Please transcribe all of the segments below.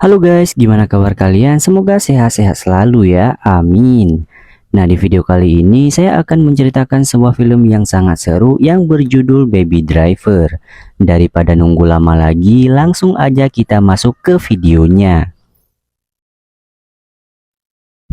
Halo guys, gimana kabar kalian? Semoga sehat-sehat selalu ya, amin. Nah, di video kali ini saya akan menceritakan sebuah film yang sangat seru yang berjudul Baby Driver. Daripada nunggu lama lagi, langsung aja kita masuk ke videonya.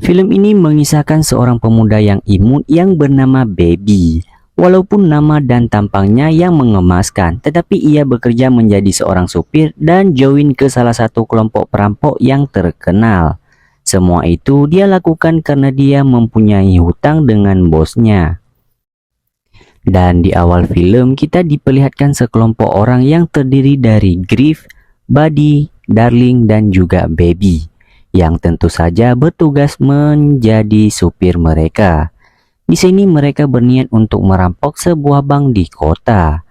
Film ini mengisahkan seorang pemuda yang imut yang bernama Baby. Walaupun nama dan tampangnya yang mengemaskan, tetapi ia bekerja menjadi seorang supir dan join ke salah satu kelompok perampok yang terkenal. Semua itu dia lakukan karena dia mempunyai hutang dengan bosnya. Dan di awal film kita diperlihatkan sekelompok orang yang terdiri dari Griff, Buddy, Darling, dan juga Baby, yang tentu saja bertugas menjadi supir mereka. Di sini mereka berniat untuk merampok sebuah bank di kota.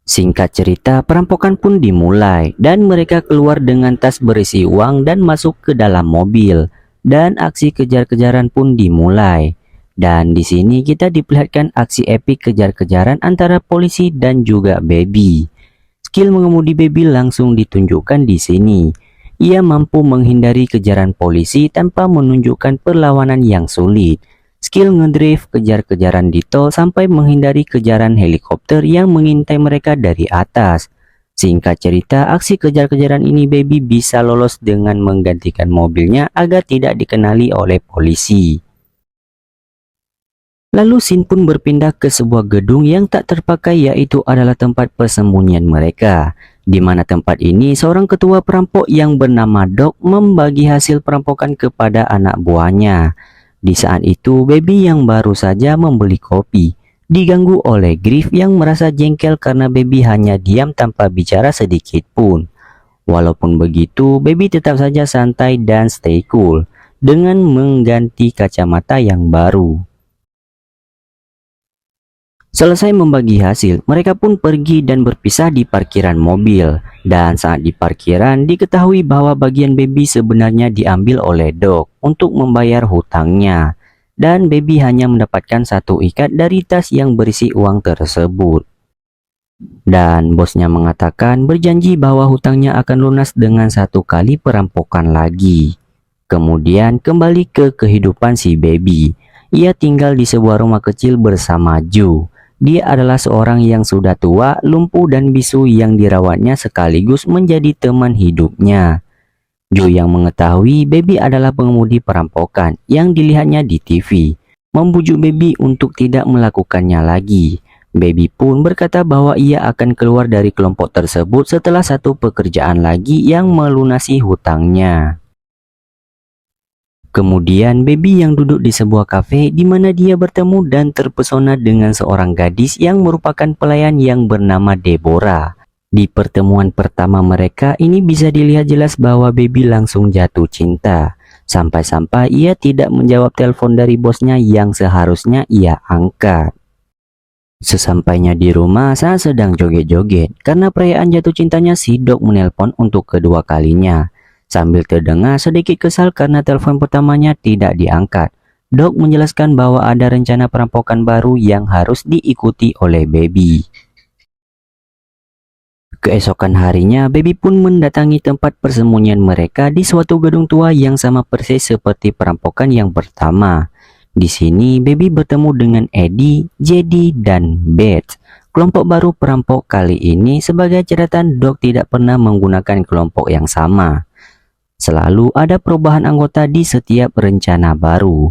Singkat cerita, perampokan pun dimulai dan mereka keluar dengan tas berisi uang dan masuk ke dalam mobil. Dan aksi kejar-kejaran pun dimulai. Dan di sini kita diperlihatkan aksi epik kejar-kejaran antara polisi dan juga Baby. Skill mengemudi Baby langsung ditunjukkan di sini. Ia mampu menghindari kejaran polisi tanpa menunjukkan perlawanan yang sulit. Skill ngedrift kejar-kejaran di tol sampai menghindari kejaran helikopter yang mengintai mereka dari atas. Singkat cerita, aksi kejar-kejaran ini Baby bisa lolos dengan menggantikan mobilnya agar tidak dikenali oleh polisi. Lalu scene pun berpindah ke sebuah gedung yang tak terpakai, yaitu adalah tempat persembunyian mereka. Di mana tempat ini seorang ketua perampok yang bernama Doc membagi hasil perampokan kepada anak buahnya. Di saat itu, Baby yang baru saja membeli kopi diganggu oleh Griff yang merasa jengkel karena Baby hanya diam tanpa bicara sedikit pun. Walaupun begitu, Baby tetap saja santai dan stay cool dengan mengganti kacamata yang baru. Selesai membagi hasil, mereka pun pergi dan berpisah di parkiran mobil. Dan saat di parkiran, diketahui bahwa bagian Baby sebenarnya diambil oleh Doc untuk membayar hutangnya. Dan Baby hanya mendapatkan satu ikat dari tas yang berisi uang tersebut. Dan bosnya mengatakan berjanji bahwa hutangnya akan lunas dengan satu kali perampokan lagi. Kemudian kembali ke kehidupan si Baby. Ia tinggal di sebuah rumah kecil bersama Joe. Dia adalah seorang yang sudah tua, lumpuh dan bisu yang dirawatnya sekaligus menjadi teman hidupnya. Joe yang mengetahui Baby adalah pengemudi perampokan yang dilihatnya di TV, membujuk Baby untuk tidak melakukannya lagi. Baby pun berkata bahwa ia akan keluar dari kelompok tersebut setelah satu pekerjaan lagi yang melunasi hutangnya. Kemudian Baby yang duduk di sebuah kafe di mana dia bertemu dan terpesona dengan seorang gadis yang merupakan pelayan yang bernama Deborah. Di pertemuan pertama mereka ini bisa dilihat jelas bahwa Baby langsung jatuh cinta. Sampai-sampai ia tidak menjawab telepon dari bosnya yang seharusnya ia angkat. Sesampainya di rumah saat sedang joget-joget, karena perayaan jatuh cintanya si Doc menelpon untuk kedua kalinya. Sambil terdengar sedikit kesal karena telepon pertamanya tidak diangkat, Doc menjelaskan bahwa ada rencana perampokan baru yang harus diikuti oleh Baby. Keesokan harinya, Baby pun mendatangi tempat persembunyian mereka di suatu gedung tua yang sama persis seperti perampokan yang pertama. Di sini, Baby bertemu dengan Eddie, Jedi, dan Beth. Kelompok baru perampok kali ini sebagai catatan, Doc tidak pernah menggunakan kelompok yang sama. Selalu ada perubahan anggota di setiap rencana baru.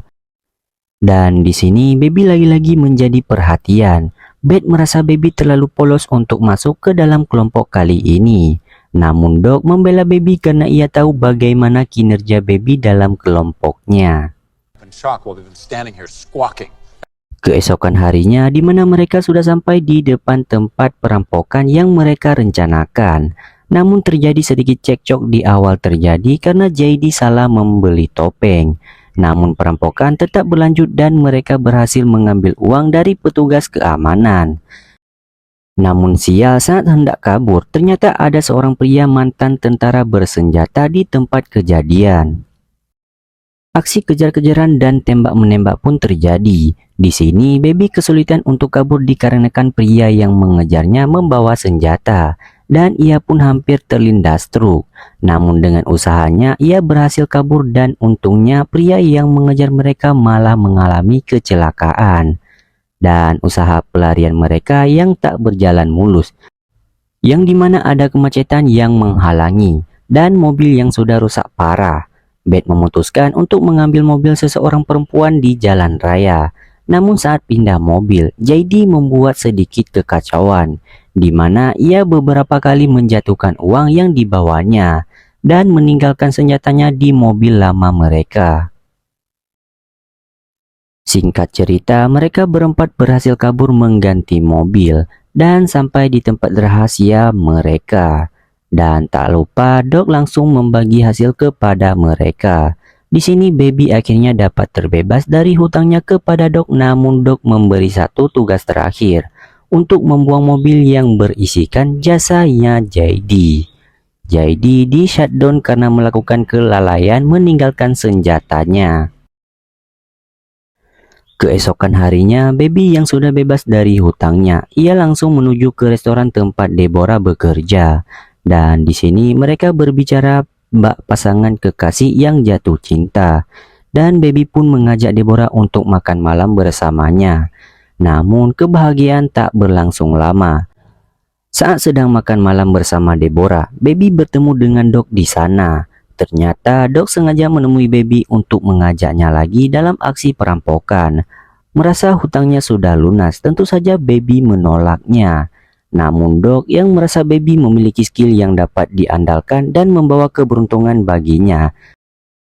Dan di sini Baby lagi-lagi menjadi perhatian. Beth merasa Baby terlalu polos untuk masuk ke dalam kelompok kali ini. Namun Doc membela Baby karena ia tahu bagaimana kinerja Baby dalam kelompoknya. Keesokan harinya di mana mereka sudah sampai di depan tempat perampokan yang mereka rencanakan. Namun terjadi sedikit cekcok di awal terjadi karena JD salah membeli topeng. Namun perampokan tetap berlanjut dan mereka berhasil mengambil uang dari petugas keamanan. Namun sial, saat hendak kabur, ternyata ada seorang pria mantan tentara bersenjata di tempat kejadian. Aksi kejar-kejaran dan tembak-menembak pun terjadi. Di sini Baby kesulitan untuk kabur dikarenakan pria yang mengejarnya membawa senjata. dan ia pun hampir terlindas truk. Namun dengan usahanya ia berhasil kabur dan untungnya pria yang mengejar mereka malah mengalami kecelakaan. Dan usaha pelarian mereka yang tak berjalan mulus, yang dimana ada kemacetan yang menghalangi dan mobil yang sudah rusak parah. Beth memutuskan untuk mengambil mobil seseorang perempuan di jalan raya. Namun saat pindah mobil, JD membuat sedikit kekacauan, di mana ia beberapa kali menjatuhkan uang yang dibawanya dan meninggalkan senjatanya di mobil lama mereka. Singkat cerita, mereka berempat berhasil kabur mengganti mobil dan sampai di tempat rahasia mereka. Dan tak lupa Doc langsung membagi hasil kepada mereka. Di sini Baby akhirnya dapat terbebas dari hutangnya kepada Doc, namun Doc memberi satu tugas terakhir untuk membuang mobil yang berisikan jasanya JD. JD di shutdown karena melakukan kelalaian meninggalkan senjatanya. Keesokan harinya, Baby yang sudah bebas dari hutangnya, ia langsung menuju ke restoran tempat Deborah bekerja. Dan di sini mereka berbicara bak pasangan kekasih yang jatuh cinta. Dan Baby pun mengajak Deborah untuk makan malam bersamanya. Namun kebahagiaan tak berlangsung lama. Saat sedang makan malam bersama Deborah, Baby bertemu dengan Doc di sana. Ternyata Doc sengaja menemui Baby untuk mengajaknya lagi dalam aksi perampokan. Merasa hutangnya sudah lunas, tentu saja Baby menolaknya. Namun Doc yang merasa Baby memiliki skill yang dapat diandalkan dan membawa keberuntungan baginya.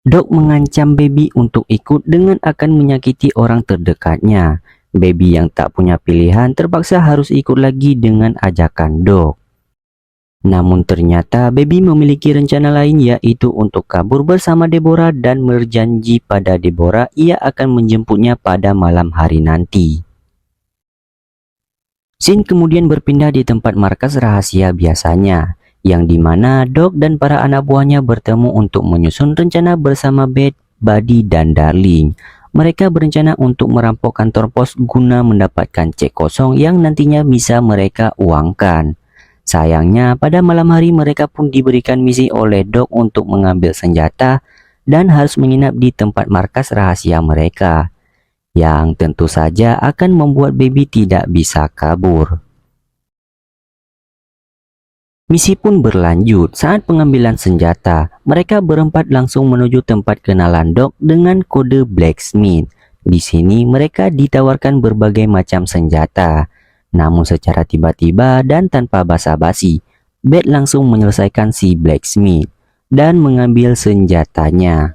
Doc mengancam Baby untuk ikut dengan akan menyakiti orang terdekatnya. Baby yang tak punya pilihan terpaksa harus ikut lagi dengan ajakan Doc. Namun ternyata Baby memiliki rencana lain, yaitu untuk kabur bersama Deborah dan berjanji pada Deborah ia akan menjemputnya pada malam hari nanti. Scene kemudian berpindah di tempat markas rahasia biasanya, yang dimana Doc dan para anak buahnya bertemu untuk menyusun rencana bersama Beth, Buddy, dan Darling. Mereka berencana untuk merampok kantor pos guna mendapatkan cek kosong yang nantinya bisa mereka uangkan. Sayangnya pada malam hari mereka pun diberikan misi oleh Doc untuk mengambil senjata dan harus menginap di tempat markas rahasia mereka, yang tentu saja akan membuat Baby tidak bisa kabur. Misi pun berlanjut. Saat pengambilan senjata, mereka berempat langsung menuju tempat kenalan Doc dengan kode Blacksmith. Di sini mereka ditawarkan berbagai macam senjata. Namun secara tiba-tiba dan tanpa basa-basi, Beth langsung menyelesaikan si Blacksmith dan mengambil senjatanya.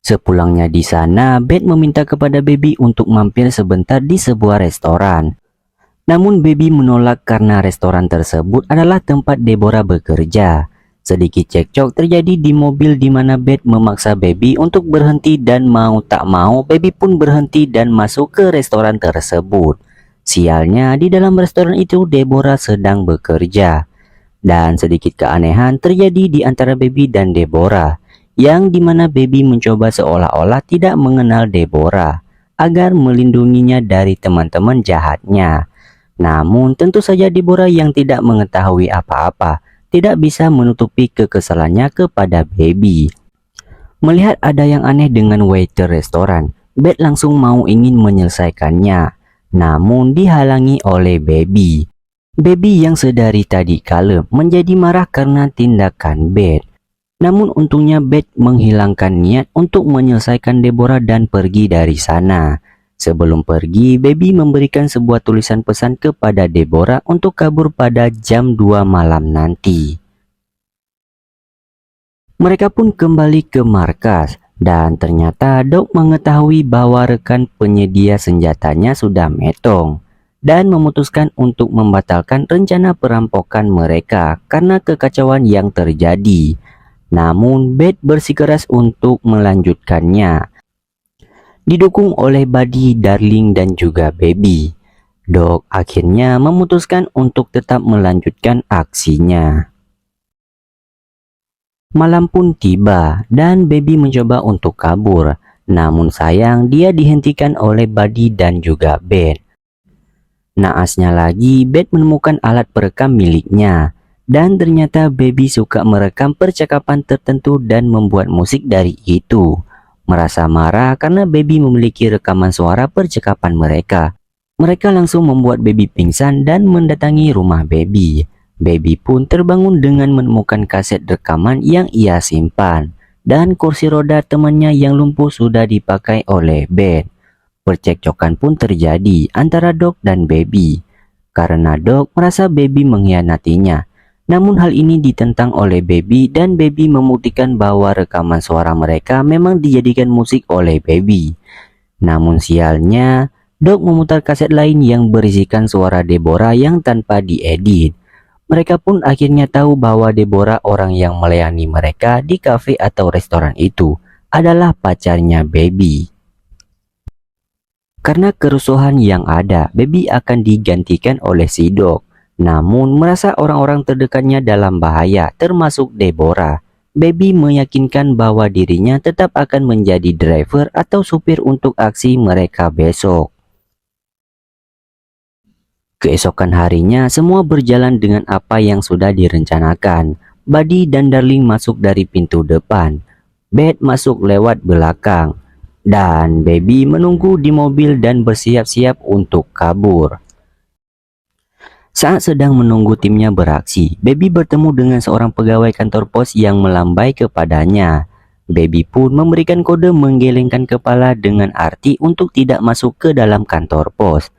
Sepulangnya di sana, Beth meminta kepada Baby untuk mampir sebentar di sebuah restoran. Namun Baby menolak karena restoran tersebut adalah tempat Deborah bekerja. Sedikit cekcok terjadi di mobil di mana Beth memaksa Baby untuk berhenti dan mau tak mau Baby pun berhenti dan masuk ke restoran tersebut. Sialnya di dalam restoran itu Deborah sedang bekerja. Dan sedikit keanehan terjadi di antara Baby dan Deborah, yang dimana Baby mencoba seolah-olah tidak mengenal Deborah agar melindunginya dari teman-teman jahatnya. Namun tentu saja Deborah yang tidak mengetahui apa-apa tidak bisa menutupi kekesalannya kepada Baby. Melihat ada yang aneh dengan waiter restoran, Beth langsung mau ingin menyelesaikannya, namun dihalangi oleh Baby. Baby yang sedari tadi kalem menjadi marah karena tindakan Beth. Namun untungnya Beth menghilangkan niat untuk menyelesaikan Deborah dan pergi dari sana. Sebelum pergi, Baby memberikan sebuah tulisan pesan kepada Deborah untuk kabur pada jam 2 malam nanti. Mereka pun kembali ke markas. Dan ternyata Doc mengetahui bahwa rekan penyedia senjatanya sudah metong dan memutuskan untuk membatalkan rencana perampokan mereka karena kekacauan yang terjadi. Namun Beth bersikeras untuk melanjutkannya. Didukung oleh Buddy, Darling, dan juga Baby, Doc akhirnya memutuskan untuk tetap melanjutkan aksinya. Malam pun tiba dan Baby mencoba untuk kabur, namun sayang dia dihentikan oleh Buddy dan juga Beth. Naasnya lagi, Beth menemukan alat perekam miliknya. Dan ternyata Baby suka merekam percakapan tertentu dan membuat musik dari itu. Merasa marah karena Baby memiliki rekaman suara percakapan mereka. Mereka langsung membuat Baby pingsan dan mendatangi rumah Baby. Baby pun terbangun dengan menemukan kaset rekaman yang ia simpan. Dan kursi roda temannya yang lumpuh sudah dipakai oleh Beth. Percekcokan pun terjadi antara Doc dan Baby. Karena Doc merasa Baby mengkhianatinya. Namun hal ini ditentang oleh Baby dan Baby membuktikan bahwa rekaman suara mereka memang dijadikan musik oleh Baby. Namun sialnya, Doc memutar kaset lain yang berisikan suara Deborah yang tanpa diedit. Mereka pun akhirnya tahu bahwa Deborah, orang yang melayani mereka di kafe atau restoran itu, adalah pacarnya Baby. Karena kerusuhan yang ada, Baby akan digantikan oleh si Doc. Namun merasa orang-orang terdekatnya dalam bahaya, termasuk Deborah. Baby meyakinkan bahwa dirinya tetap akan menjadi driver atau supir untuk aksi mereka besok. Keesokan harinya, semua berjalan dengan apa yang sudah direncanakan. Buddy dan Darling masuk dari pintu depan. Beth masuk lewat belakang. Dan Baby menunggu di mobil dan bersiap-siap untuk kabur. Saat sedang menunggu timnya beraksi, Baby bertemu dengan seorang pegawai kantor pos yang melambai kepadanya. Baby pun memberikan kode menggelengkan kepala dengan arti untuk tidak masuk ke dalam kantor pos.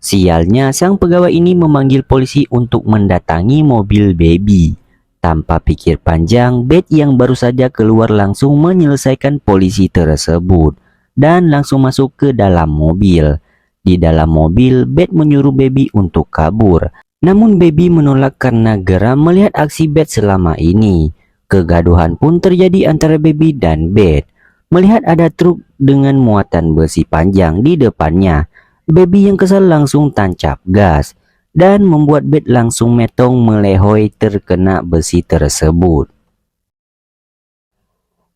Sialnya, sang pegawai ini memanggil polisi untuk mendatangi mobil Baby. Tanpa pikir panjang, Beth yang baru saja keluar langsung menyelesaikan polisi tersebut dan langsung masuk ke dalam mobil. Di dalam mobil, Beth menyuruh Baby untuk kabur. Namun Baby menolak karena geram melihat aksi Beth selama ini. Kegaduhan pun terjadi antara Baby dan Beth. Melihat ada truk dengan muatan besi panjang di depannya, Baby yang kesal langsung tancap gas dan membuat Beth langsung metong melehoi terkena besi tersebut.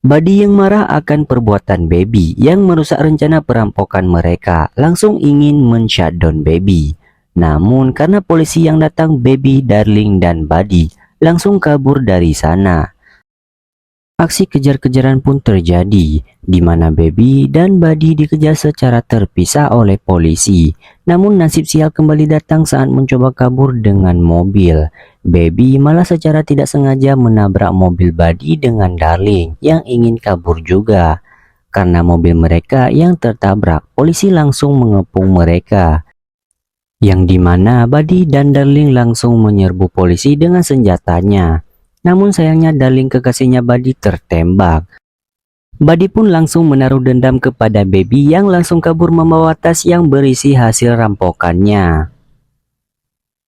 Buddy yang marah akan perbuatan Baby yang merusak rencana perampokan mereka langsung ingin men-shutdown Baby. Namun karena polisi yang datang, Baby, Darling, dan Buddy langsung kabur dari sana. Aksi kejar-kejaran pun terjadi, di mana Baby dan Buddy dikejar secara terpisah oleh polisi. Namun nasib sial kembali datang saat mencoba kabur dengan mobil. Baby malah secara tidak sengaja menabrak mobil Buddy dengan Darling yang ingin kabur juga. Karena mobil mereka yang tertabrak, polisi langsung mengepung mereka. Yang dimana Buddy dan Darling langsung menyerbu polisi dengan senjatanya. Namun sayangnya Darling kekasihnya Buddy tertembak. Buddy pun langsung menaruh dendam kepada Baby yang langsung kabur membawa tas yang berisi hasil rampokannya.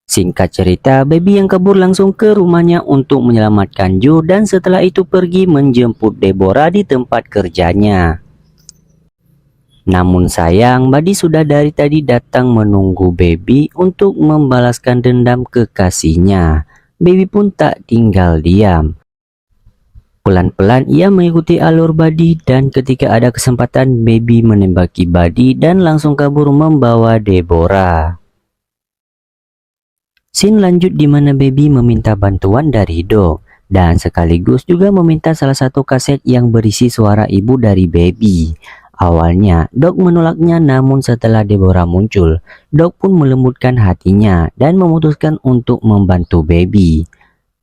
Singkat cerita, Baby yang kabur langsung ke rumahnya untuk menyelamatkan Joe dan setelah itu pergi menjemput Deborah di tempat kerjanya. Namun sayang, Buddy sudah dari tadi datang menunggu Baby untuk membalaskan dendam kekasihnya. Baby pun tak tinggal diam. Pelan-pelan ia mengikuti alur Buddy dan ketika ada kesempatan Baby menembaki Buddy dan langsung kabur membawa Deborah. Scene lanjut di mana Baby meminta bantuan dari Doc dan sekaligus juga meminta salah satu kaset yang berisi suara ibu dari Baby. Awalnya, Doc menolaknya, namun setelah Deborah muncul, Doc pun melembutkan hatinya dan memutuskan untuk membantu Baby.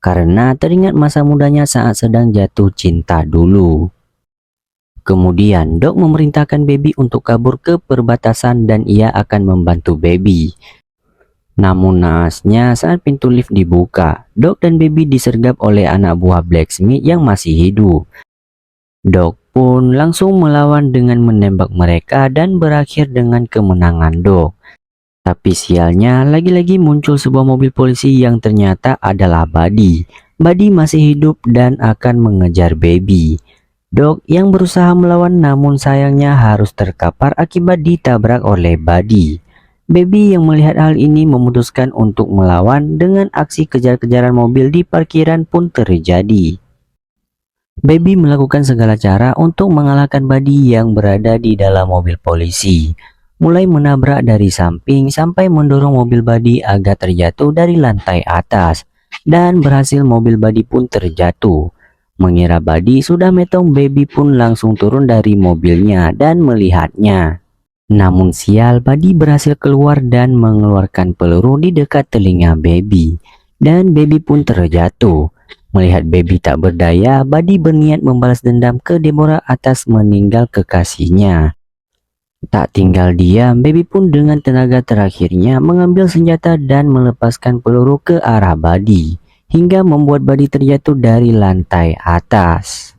Karena teringat masa mudanya saat sedang jatuh cinta dulu. Kemudian, Doc memerintahkan Baby untuk kabur ke perbatasan dan ia akan membantu Baby. Namun naasnya saat pintu lift dibuka, Doc dan Baby disergap oleh anak buah blacksmith yang masih hidup. Doc pun langsung melawan dengan menembak mereka dan berakhir dengan kemenangan Doc. Tapi sialnya lagi-lagi muncul sebuah mobil polisi yang ternyata adalah Buddy. Buddy masih hidup dan akan mengejar Baby. Doc yang berusaha melawan namun sayangnya harus terkapar akibat ditabrak oleh Buddy. Baby yang melihat hal ini memutuskan untuk melawan dengan aksi kejar-kejaran mobil di parkiran pun terjadi. Baby melakukan segala cara untuk mengalahkan Buddy yang berada di dalam mobil polisi. mulai menabrak dari samping sampai mendorong mobil Buddy agar terjatuh dari lantai atas, dan berhasil mobil Buddy pun terjatuh. Mengira Buddy sudah metong, Baby pun langsung turun dari mobilnya dan melihatnya. Namun sial, Buddy berhasil keluar dan mengeluarkan peluru di dekat telinga Baby, dan Baby pun terjatuh. Melihat Baby tak berdaya, Buddy berniat membalas dendam ke Deborah atas meninggal kekasihnya. Tak tinggal diam, Baby pun dengan tenaga terakhirnya mengambil senjata dan melepaskan peluru ke arah Buddy, hingga membuat Buddy terjatuh dari lantai atas.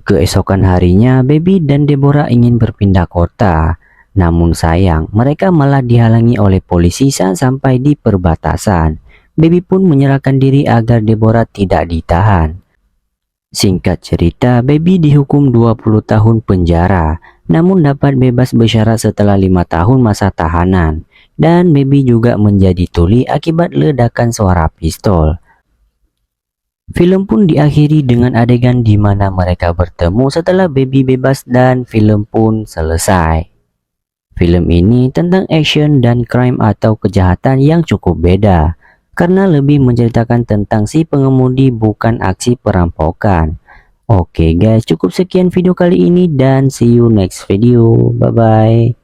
Keesokan harinya, Baby dan Deborah ingin berpindah kota. Namun sayang, mereka malah dihalangi oleh polisi saat sampai di perbatasan. Baby pun menyerahkan diri agar Deborah tidak ditahan. Singkat cerita, Baby dihukum 20 tahun penjara, namun dapat bebas bersyarat setelah 5 tahun masa tahanan. Dan Baby juga menjadi tuli akibat ledakan suara pistol. Film pun diakhiri dengan adegan di mana mereka bertemu setelah Baby bebas dan film pun selesai. Film ini tentang action dan crime atau kejahatan yang cukup beda, karena lebih menceritakan tentang si pengemudi bukan aksi perampokan. Oke guys, cukup sekian video kali ini dan see you next video. Bye bye.